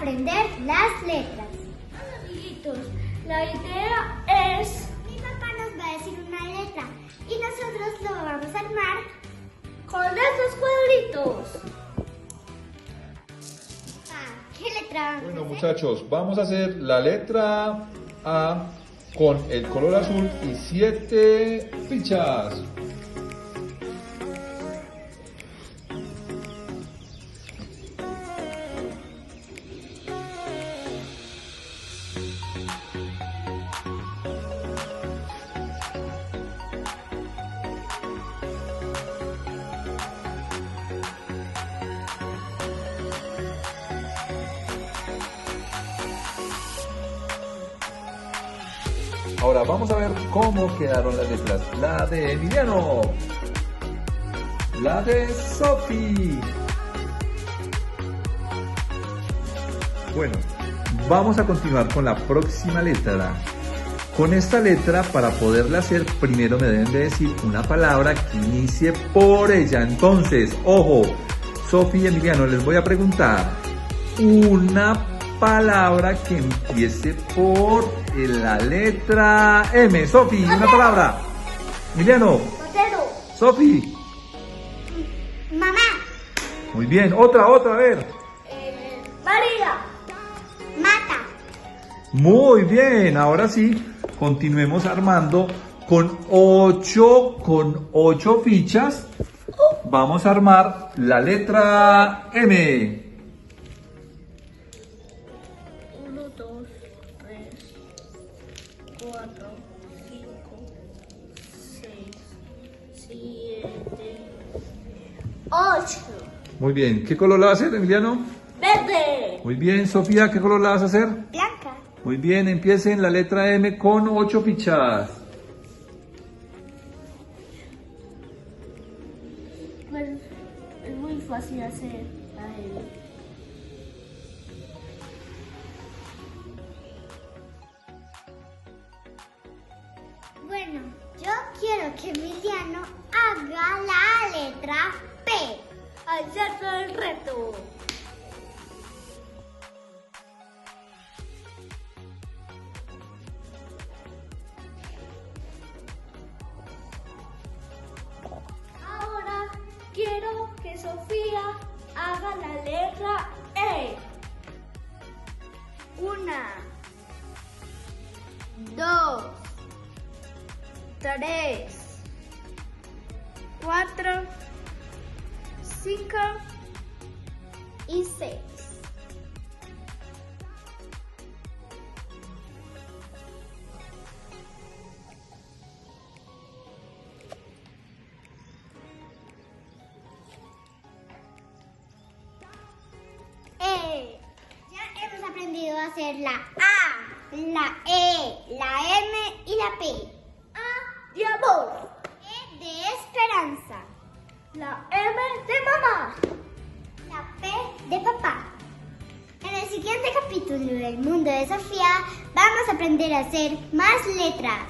aprender las letras. Hola, amiguitos. La idea es... Mi papá nos va a decir una letra y nosotros lo vamos a armar con estos cuadritos. ¿Qué letra vamos a Bueno, hacer? muchachos, vamos a hacer la letra A con el color azul y 7 fichas. Ahora vamos a ver cómo quedaron las letras. La de Emiliano. La de Sofi. Bueno, vamos a continuar con la próxima letra. Con esta letra, para poderla hacer, primero me deben de decir una palabra que inicie por ella. Entonces, ojo, Sofi y Emiliano, les voy a preguntar una palabra que empiece por la letra M. Sofi, una palabra. Emiliano. Potero. Sofi. Mamá. Muy bien, otra, a ver. María. Mata. Muy bien, ahora sí, continuemos armando con 8 fichas. Vamos a armar la letra M. 1, 2, 3, 4, 5, 6, 7, 8. Muy bien, ¿qué color la vas a hacer, Emiliano? Verde. Muy bien, Sofía, ¿qué color la vas a hacer? Blanca. Muy bien, empiecen la letra M con 8 fichas. Pues es muy fácil hacer a él. Bueno, yo quiero que Emiliano haga la letra P. Acepto el reto. Ahora quiero que Sofía haga la letra E. 1, 2, 3, 4, 5 y 6. Ya hemos aprendido a hacer la A, la E, la M y la P. A de amor. E de esperanza. La M de mamá. La P de papá. En el siguiente capítulo del mundo de Sofía vamos a aprender a hacer más letras.